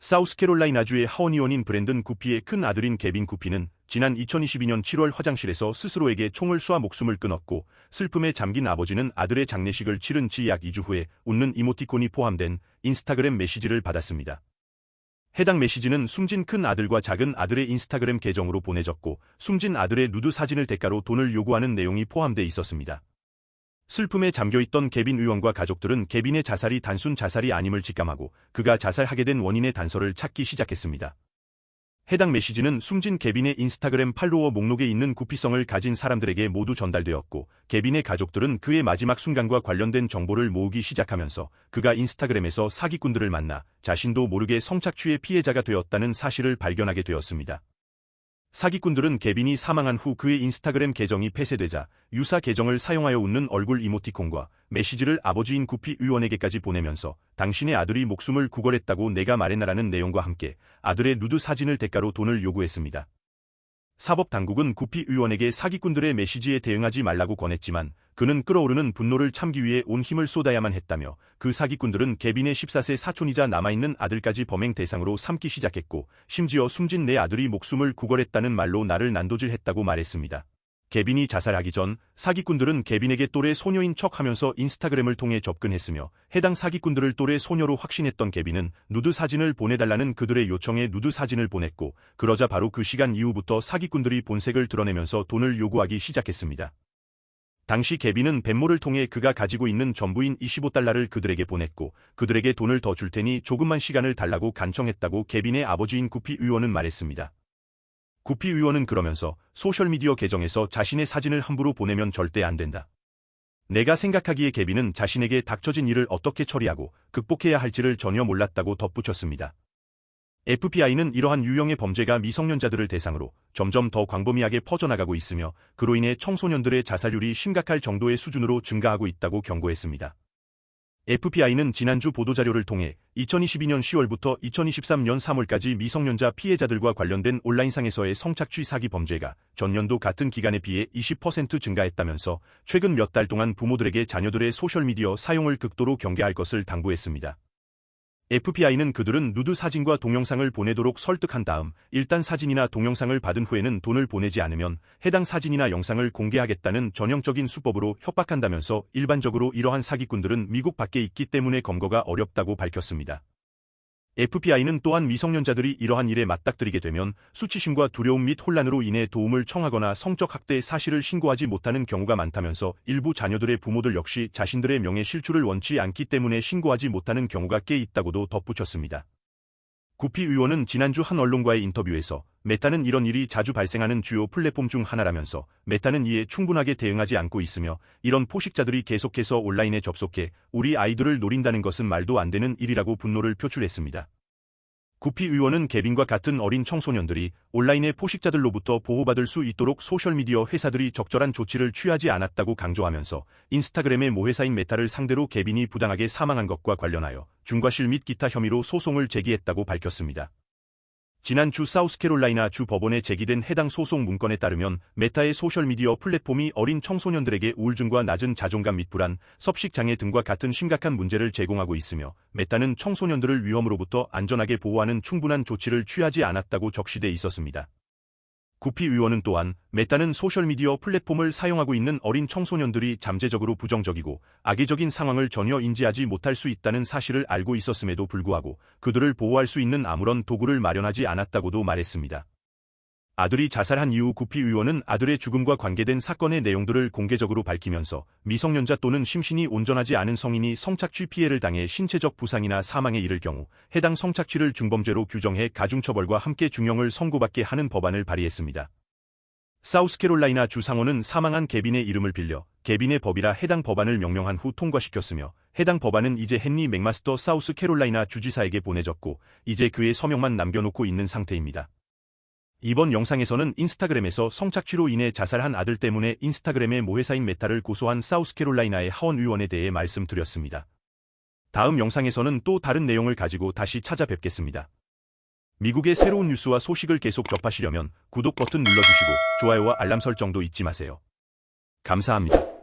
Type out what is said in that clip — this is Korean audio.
사우스캐롤라이나주의 하원 의원인 브랜든 구피의 큰 아들인 개빈 구피는 지난 2022년 7월 화장실에서 스스로에게 총을 쏴 목숨을 끊었고, 슬픔에 잠긴 아버지는 아들의 장례식을 치른 지 약 2주 후에 웃는 이모티콘이 포함된 인스타그램 메시지를 받았습니다. 해당 메시지는 숨진 큰 아들과 작은 아들의 인스타그램 계정으로 보내졌고, 숨진 아들의 누드 사진을 대가로 돈을 요구하는 내용이 포함돼 있었습니다. 슬픔에 잠겨있던 개빈 의원과 가족들은 개빈의 자살이 단순 자살이 아님을 직감하고 그가 자살하게 된 원인의 단서를 찾기 시작했습니다. 해당 메시지는 숨진 개빈의 인스타그램 팔로워 목록에 있는 구피성을 가진 사람들에게 모두 전달되었고, 개빈의 가족들은 그의 마지막 순간과 관련된 정보를 모으기 시작하면서 그가 인스타그램에서 사기꾼들을 만나 자신도 모르게 성착취의 피해자가 되었다는 사실을 발견하게 되었습니다. 사기꾼들은 개빈이 사망한 후 그의 인스타그램 계정이 폐쇄되자 유사 계정을 사용하여 웃는 얼굴 이모티콘과 메시지를 아버지인 구피 의원에게까지 보내면서 당신의 아들이 목숨을 구걸했다고 내가 말했나라는 내용과 함께 아들의 누드 사진을 대가로 돈을 요구했습니다. 사법당국은 구피 의원에게 사기꾼들의 메시지에 대응하지 말라고 권했지만 그는 끓어오르는 분노를 참기 위해 온 힘을 쏟아야만 했다며, 그 사기꾼들은 개빈의 14세 사촌이자 남아있는 아들까지 범행 대상으로 삼기 시작했고, 심지어 숨진 내 아들이 목숨을 구걸했다는 말로 나를 난도질했다고 말했습니다. 개빈이 자살하기 전 사기꾼들은 개빈에게 또래 소녀인 척하면서 인스타그램을 통해 접근했으며, 해당 사기꾼들을 또래 소녀로 확신했던 개빈은 누드 사진을 보내달라는 그들의 요청에 누드 사진을 보냈고, 그러자 바로 그 시간 이후부터 사기꾼들이 본색을 드러내면서 돈을 요구하기 시작했습니다. 당시 개빈은 뱃모를 통해 그가 가지고 있는 전부인 $25를 그들에게 보냈고, 그들에게 돈을 더 줄 테니 조금만 시간을 달라고 간청했다고 개빈의 아버지인 구피 의원은 말했습니다. 구피 의원은 그러면서 소셜미디어 계정에서 자신의 사진을 함부로 보내면 절대 안 된다. 내가 생각하기에 개빈은 자신에게 닥쳐진 일을 어떻게 처리하고 극복해야 할지를 전혀 몰랐다고 덧붙였습니다. FBI는 이러한 유형의 범죄가 미성년자들을 대상으로 점점 더 광범위하게 퍼져나가고 있으며, 그로 인해 청소년들의 자살률이 심각할 정도의 수준으로 증가하고 있다고 경고했습니다. FBI는 지난주 보도자료를 통해 2022년 10월부터 2023년 3월까지 미성년자 피해자들과 관련된 온라인상에서의 성착취 사기 범죄가 전년도 같은 기간에 비해 20% 증가했다면서 최근 몇 달 동안 부모들에게 자녀들의 소셜미디어 사용을 극도로 경계할 것을 당부했습니다. FBI는 그들은 누드 사진과 동영상을 보내도록 설득한 다음 일단 사진이나 동영상을 받은 후에는 돈을 보내지 않으면 해당 사진이나 영상을 공개하겠다는 전형적인 수법으로 협박한다면서, 일반적으로 이러한 사기꾼들은 미국 밖에 있기 때문에 검거가 어렵다고 밝혔습니다. FBI는 또한 미성년자들이 이러한 일에 맞닥뜨리게 되면 수치심과 두려움 및 혼란으로 인해 도움을 청하거나 성적 학대 사실을 신고하지 못하는 경우가 많다면서, 일부 자녀들의 부모들 역시 자신들의 명예 실추를 원치 않기 때문에 신고하지 못하는 경우가 꽤 있다고도 덧붙였습니다. 구피 의원은 지난주 한 언론과의 인터뷰에서 메타는 이런 일이 자주 발생하는 주요 플랫폼 중 하나라면서, 메타는 이에 충분하게 대응하지 않고 있으며 이런 포식자들이 계속해서 온라인에 접속해 우리 아이들을 노린다는 것은 말도 안 되는 일이라고 분노를 표출했습니다. 구피 의원은 개빈과 같은 어린 청소년들이 온라인의 포식자들로부터 보호받을 수 있도록 소셜미디어 회사들이 적절한 조치를 취하지 않았다고 강조하면서, 인스타그램의 모회사인 메타를 상대로 개빈이 부당하게 사망한 것과 관련하여 중과실 및 기타 혐의로 소송을 제기했다고 밝혔습니다. 지난주 사우스캐롤라이나 주 법원에 제기된 해당 소송 문건에 따르면 메타의 소셜미디어 플랫폼이 어린 청소년들에게 우울증과 낮은 자존감 및 불안, 섭식 장애 등과 같은 심각한 문제를 제공하고 있으며, 메타는 청소년들을 위험으로부터 안전하게 보호하는 충분한 조치를 취하지 않았다고 적시돼 있었습니다. 구피 의원은 또한 메타는 소셜미디어 플랫폼을 사용하고 있는 어린 청소년들이 잠재적으로 부정적이고 악의적인 상황을 전혀 인지하지 못할 수 있다는 사실을 알고 있었음에도 불구하고 그들을 보호할 수 있는 아무런 도구를 마련하지 않았다고도 말했습니다. 아들이 자살한 이후 구피 의원은 아들의 죽음과 관계된 사건의 내용들을 공개적으로 밝히면서, 미성년자 또는 심신이 온전하지 않은 성인이 성착취 피해를 당해 신체적 부상이나 사망에 이를 경우 해당 성착취를 중범죄로 규정해 가중처벌과 함께 중형을 선고받게 하는 법안을 발의했습니다. 사우스캐롤라이나 주 상원은 사망한 개빈의 이름을 빌려 개빈의 법이라 해당 법안을 명명한 후 통과시켰으며, 해당 법안은 이제 헨리 맥마스터 사우스캐롤라이나 주지사에게 보내졌고 이제 그의 서명만 남겨놓고 있는 상태입니다. 이번 영상에서는 인스타그램에서 성착취로 인해 자살한 아들 때문에 인스타그램의 모회사인 메타를 고소한 사우스캐롤라이나의 하원 의원에 대해 말씀드렸습니다. 다음 영상에서는 또 다른 내용을 가지고 다시 찾아뵙겠습니다. 미국의 새로운 뉴스와 소식을 계속 접하시려면 구독 버튼 눌러주시고 좋아요와 알람 설정도 잊지 마세요. 감사합니다.